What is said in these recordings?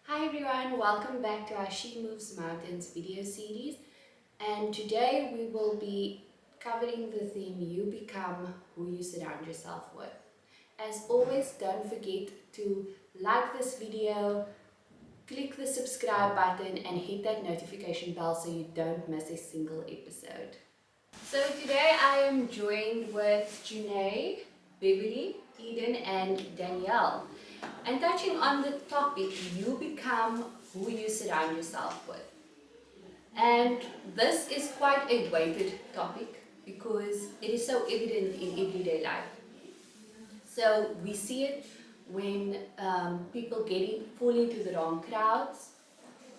Hi everyone, welcome back to our She Moves Mountains video series, and today we will be covering the theme You Become Who You Surround Yourself With. As always, don't forget to like this video, click the subscribe button and hit that notification bell so you don't miss a single episode. So today I am joined with Junae, Beverly, Eden and Danielle. And touching on the topic, you become who you surround yourself with. And this is quite a weighted topic because it is so evident in everyday life. So we see it when people fall into the wrong crowds,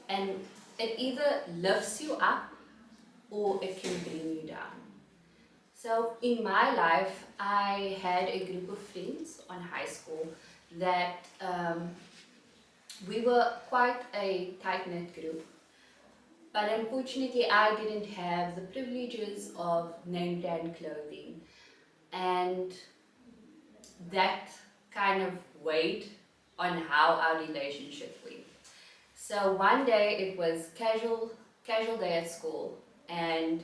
and it either lifts you up or it can bring you down. So in my life, I had a group of friends on high school that we were quite a tight-knit group. But unfortunately, I didn't have the privileges of name brand clothing, and that kind of weighed on how our relationship went. So one day it was casual day at school, and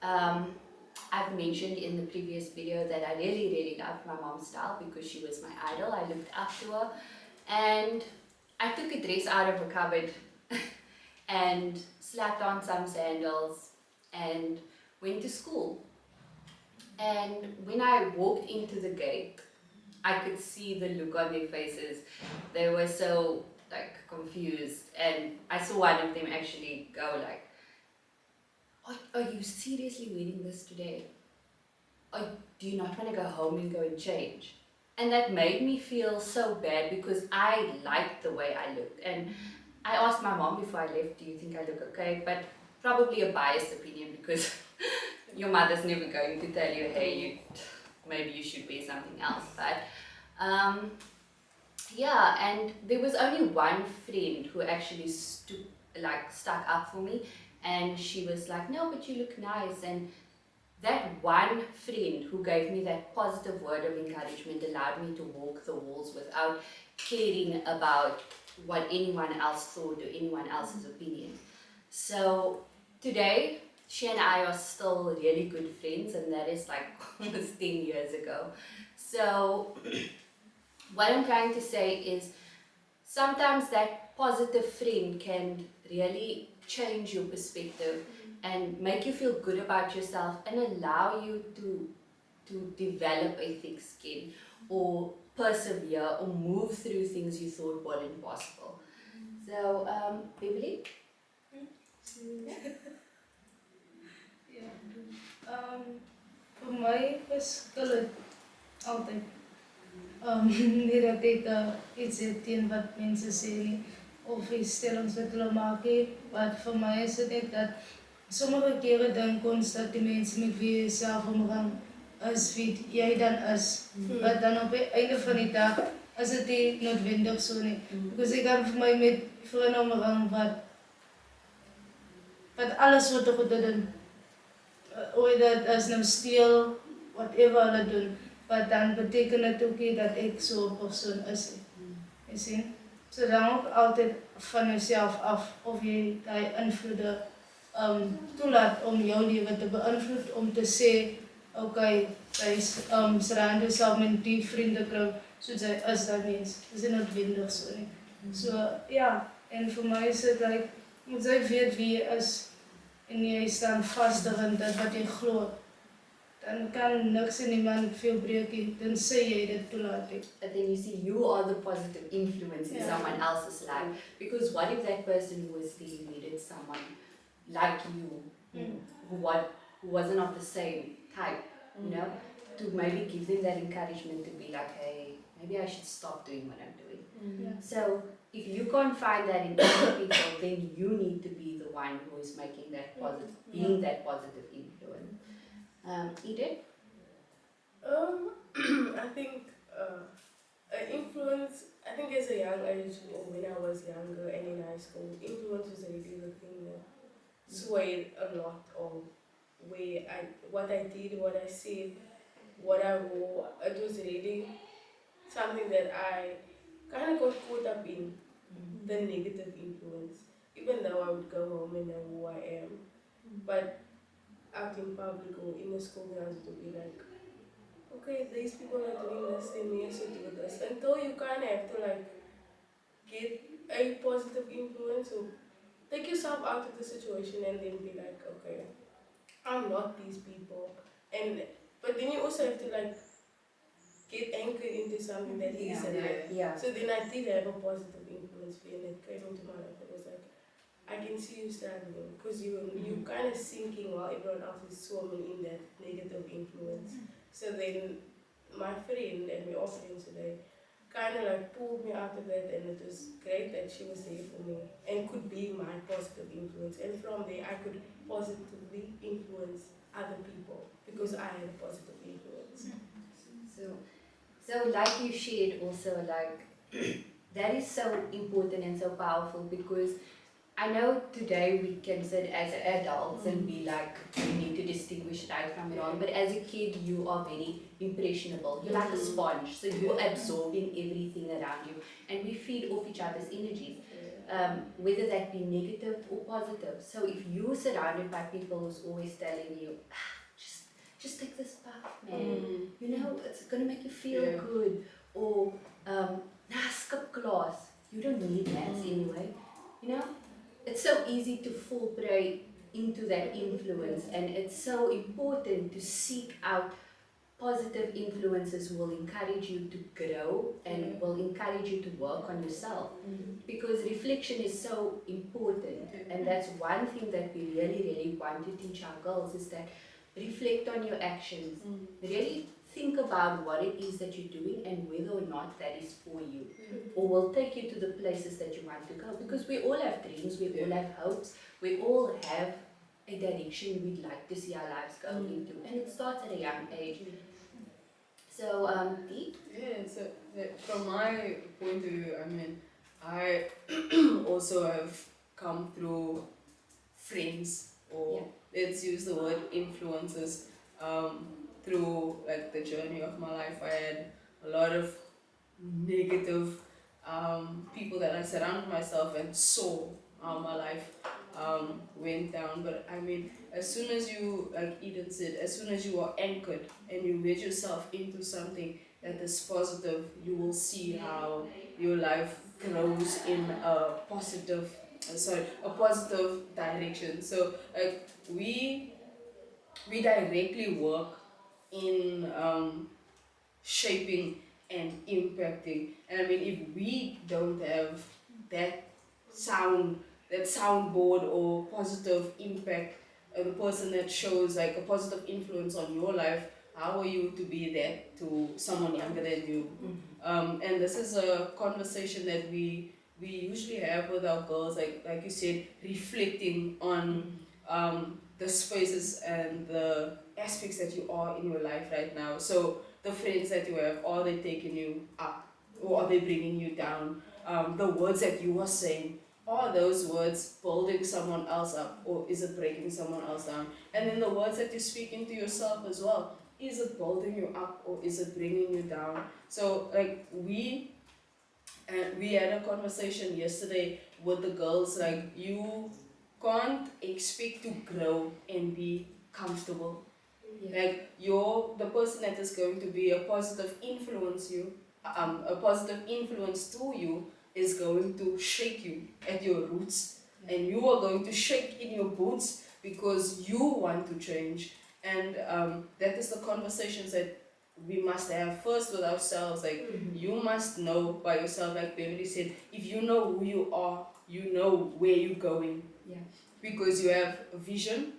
I've mentioned in the previous video that I really loved my mom's style because she was my idol. I looked up to her, and I took a dress out of a cupboard and slapped on some sandals and went to school. And when I walked into the gate, I could see the look on their faces. They were so confused, and I saw one of them actually go like, are you seriously wearing this today? Or do you not want to go home and go and change? And that made me feel so bad because I liked the way I looked. And I asked my mom before I left, do you think I look okay? But probably a biased opinion because your mother's never going to tell you, hey, maybe you should wear something else. But yeah, and there was only one friend who actually stuck up for me, and she was like, no, but you look nice. And that one friend who gave me that positive word of encouragement allowed me to walk the walls without caring about what anyone else thought or anyone else's opinion. So today, she and I are still really good friends, and that is like almost 10 years ago. So what I'm trying to say is sometimes that positive friend can really change your perspective and make you feel good about yourself and allow you to develop a thick skin or persevere or move through things you thought weren't possible. So, Beverly? Ja. Vir my verskil dit altyd. Nie dat ek iets het teen wat mense sê nie of die stellings wat hulle maak nie, wat vir my is dit net dat sommige kere dink ons dat die mense met wie jy self omgang is wie jy dan is. Maar dan op die einde van die dag is dit nie noodwendig so nie. Because ek kan vir my met vriende omgang wat alles wat ek doen. Whether dat is nou steel, whatever hulle doen, maar dan beteken dit ook nie dat ek so 'n persoon is nie. Jy sien? So dan ook altyd van jouself af of jy daai invloede toelaat om jou lewe te beïnvloed om te sê, okay, guys, surround yourself met die vriendekring soos hy is dat mens. Dis nie noodwendig so nie. So ja, en vir my is dit like, moet jy weet wie jy is en jy staan vastig in dit wat jy glo, dan kan niks en niemand veel breek nie, tensy jy dit toelaat het. And then you see you are the positive influence in someone else's life. Because what if that person who was there needed someone like you, who wasn't of the same type, you know, to maybe give them that encouragement to be like, hey, maybe I should stop doing what I'm doing. Yeah. So if you can't find that in other people, then you need to be the one who is making that positive, being that positive influence. Edith? I think influence, I think as a young age, or when I was younger and in high school, influence was a really the thing. So swayed a lot of what I did, what I said, what I wore. It was really something that I kind of got caught up in, the negative influence. Even though I would go home and know who I am, but out in public or in the school grounds, to be like, okay, these people are doing this, then we also do this. Until you kind of have to like get a positive influence or take yourself out of the situation and then be like, okay, I'm not these people. And but then you also have to like get anchored into something that is alive. Yeah. So then I did have a positive influence and that came into my life. It was like, I can see you struggling because you kind of sinking while everyone else is swimming in that negative influence. So then my friend and my friends today kind of like pulled me out of that, and it was great that she was there for me and could be my positive influence. And from there, I could positively influence other people because I had a positive influence. So like you shared also, like that is so important and so powerful, because I know today we can sit as adults and be like, we need to distinguish right from wrong, but as a kid you are very impressionable. You're like a sponge, so you're absorbing everything around you, and we feed off each other's energies, whether that be negative or positive. So if you're surrounded by people who's always telling you, just take this path, man, you know, it's gonna make you feel good, or skip class, you don't need maths anyway, you know. It's so easy to fall prey into that influence, and it's so important to seek out positive influences who will encourage you to grow and will encourage you to work on yourself, because reflection is so important. And that's one thing that we really want to teach our girls, is that reflect on your actions, really think about what it is that you're doing and whether or not that is for you, or will take you to the places that you want to go. Because we all have dreams, we all have hopes, we all have a direction we'd like to see our lives go into, and it starts at a young age. So, Dee? Yeah, so from my point of view, I mean, I also have come through friends, or let's use the word influences, through like the journey of my life. I had a lot of negative people that I surrounded myself and saw how my life went down. But I mean, as soon as you, like Eden said, as soon as you are anchored and you get yourself into something that is positive, you will see how your life grows in a positive direction. So like we directly work in shaping and impacting. And I mean, if we don't have that soundboard or positive impact, the person that shows like a positive influence on your life, how are you to be that to someone younger than you? And this is a conversation that we usually have with our girls, like you said, reflecting on the spaces and the aspects that you are in your life right now. So the friends that you have, are they taking you up or are they bringing you down? The words that you are saying, are those words building someone else up, or is it breaking someone else down? And then the words that you speak into yourself as well, is it building you up or is it bringing you down? So like we had a conversation yesterday with the girls, like you can't expect to grow and be comfortable. Like the person that is going to be a positive influence to you is going to shake you at your roots, and you are going to shake in your boots because you want to change. And that is the conversations that we must have first with ourselves. Like you must know by yourself, like Beverly said, if you know who you are, you know where you're going. Because you have a vision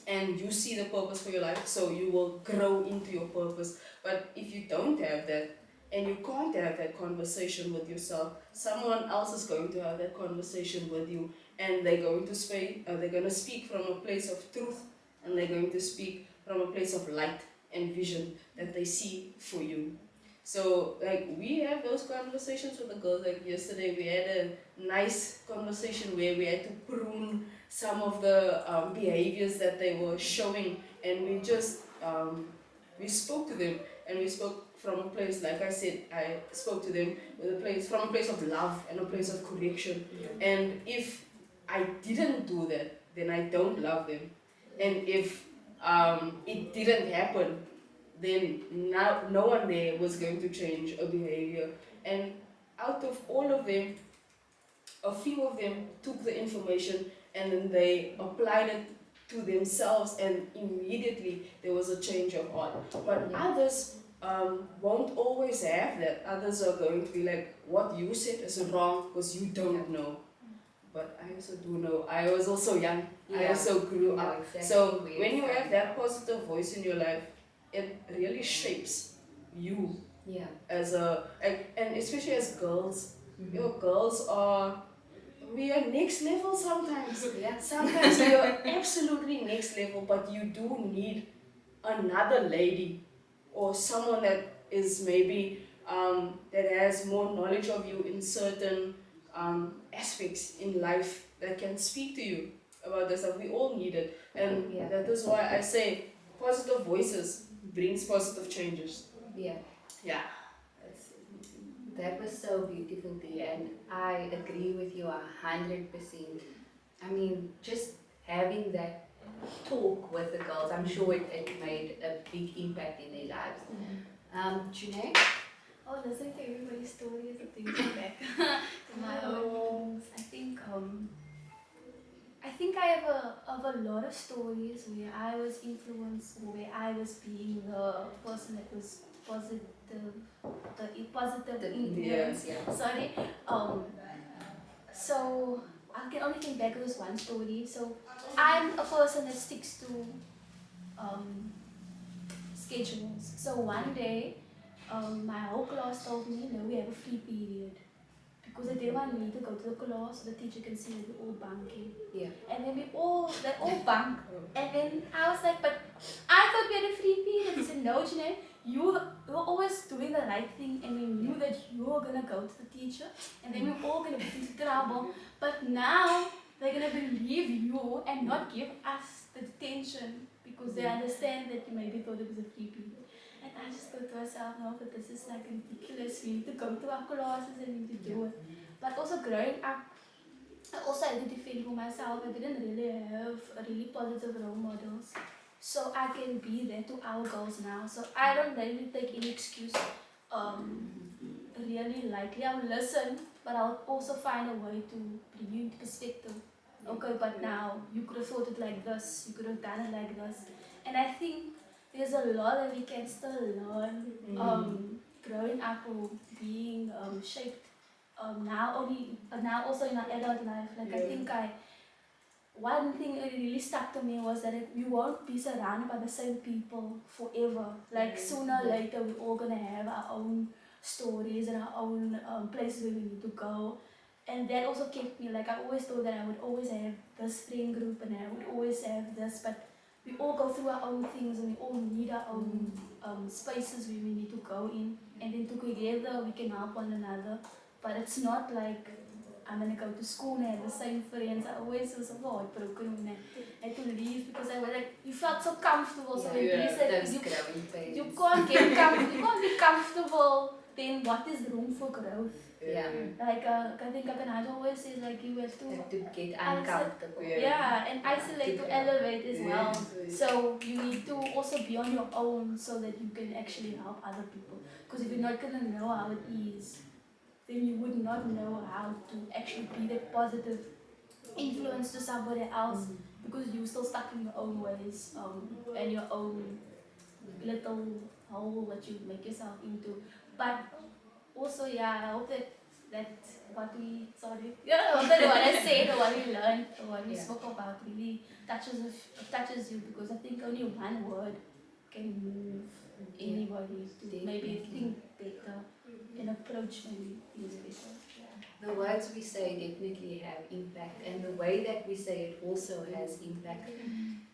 and you see the purpose for your life, so you will grow into your purpose. But if you don't have that, and you can't have that conversation with yourself, someone else is going to have that conversation with you, and they're going to speak from a place of truth, and they're going to speak from a place of light and vision that they see for you. So like we have those conversations with the girls. Like yesterday we had a nice conversation where we had to prune some of the behaviors that they were showing, and we just we spoke to them, and we spoke from a place, like I said, I spoke to them from a place of love and a place of correction. And if I didn't do that, then I don't love them. And if it didn't happen, then no one there was going to change a behavior. And out of all of them, a few of them took the information and then they applied it to themselves, and immediately there was a change of heart. But others won't always have that. Others are going to be like, what you said is wrong because you don't know. But I also do know. I was also young. I also grew up. Exactly. So when you have that positive voice in your life, it really shapes you Yeah. as and especially as girls. Your girls we are next level sometimes. Yeah. Sometimes we are absolutely next level, but you do need another lady or someone that is maybe that has more knowledge of you in certain aspects in life that can speak to you about this stuff. We all need it, and Yeah. that is why I say positive voices brings positive changes. Yeah. Yeah. That was so beautiful, dear, and I agree with you 100%. I mean, just having that talk with the girls, I'm sure it made a big impact in their lives. Janae? Oh, listening to everybody's stories, it brings me back to my own things. I think I have a lot of stories where I was influenced, or where I was being the person that was positive, the positive influence. Yeah. Sorry. So I can only think back of this one story. So I'm a person that sticks to schedules. So one day, my whole class told me, no, we have a free period. Because they didn't want me to go to the class so the teacher can see that we're all bunking. Yeah. And then they all bunk. And then I was like, but I thought we had a free period. He said, no, Jeanette, you were always doing the right thing, and we knew that you were going to go to the teacher, and then we were all going to be in trouble. But now they're going to believe you and not give us the detention because they understand that you maybe thought it was a free period. And I just thought to myself, no, but this is like ridiculous. We need to come to our classes and we need to do it. But also growing up, I also had to defend for myself. I didn't really have a really positive role models. So I can be there to our girls now. So I don't really take any excuse really lightly. I'll listen, but I'll also find a way to bring you into perspective. Okay, but now you could have thought it like this, you could have done it like this. And I think there's a lot that we can still learn growing up or being shaped now also in our adult life. Like I think one thing that really stuck to me was that we won't be surrounded by the same people forever. Like sooner or later we're all gonna have our own stories and our own places where we need to go. And that also kept me, like I always thought that I would always have this friend group and I would always have this, but we all go through our own things and we all need our own spaces where we need to go in, and then together we can help one another. But it's not like I'm gonna go to school and have the same friends. I always was so heartbroken when I had to leave because I was like, you felt so comfortable. So when you said you can't be comfortable, then what is the room for growth? Yeah. Like I think Kakanaj always says like you have to get uncomfortable. and isolate to elevate as well. So you need to also be on your own so that you can actually help other people. Because if you're not gonna know how it is, then you would not know how to actually be that positive influence to somebody else because you're still stuck in your own ways and your own little hole that you make yourself into. But also, I hope that what I said or what we learned or what we spoke about really touches you, because I think only one word can move anybody to maybe think better and approach maybe things better. The words we say definitely have impact, and the way that we say it also has impact.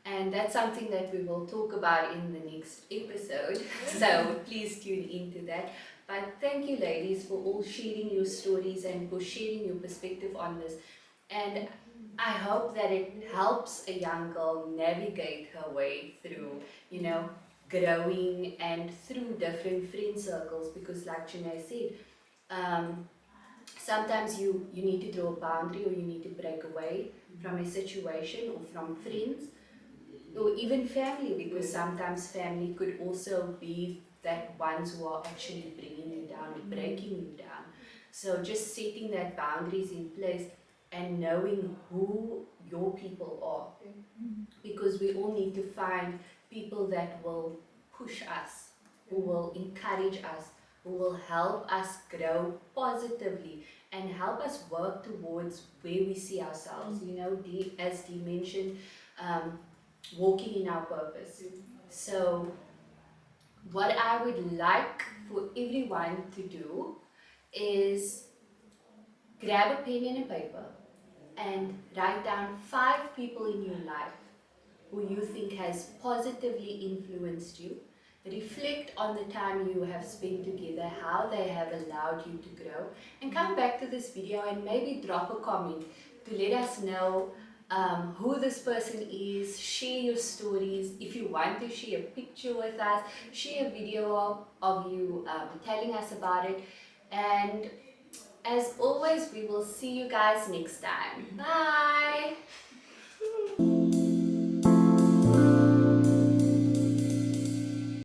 And that's something that we will talk about in the next episode. So please tune into that. But thank you, ladies, for all sharing your stories and for sharing your perspective on this. And I hope that it helps a young girl navigate her way through, growing and through different friend circles, because like Janae said, sometimes you need to draw a boundary, or you need to break away from a situation or from friends or even family, because sometimes family could also be that ones who are actually bringing you down or breaking you down. So just setting that boundaries in place and knowing who your people are, because we all need to find people that will push us, who will encourage us, who will help us grow positively and help us work towards where we see ourselves. As Dee mentioned, walking in our purpose. So, what I would like for everyone to do is grab a pen and a paper and write down 5 people in your life who you think has positively influenced you. Reflect on the time you have spent together, how they have allowed you to grow, and come back to this video and maybe drop a comment to let us know who this person is. Share your stories. If you want to share a picture with us, share a video of you telling us about it. And as always, we will see you guys next time. Bye!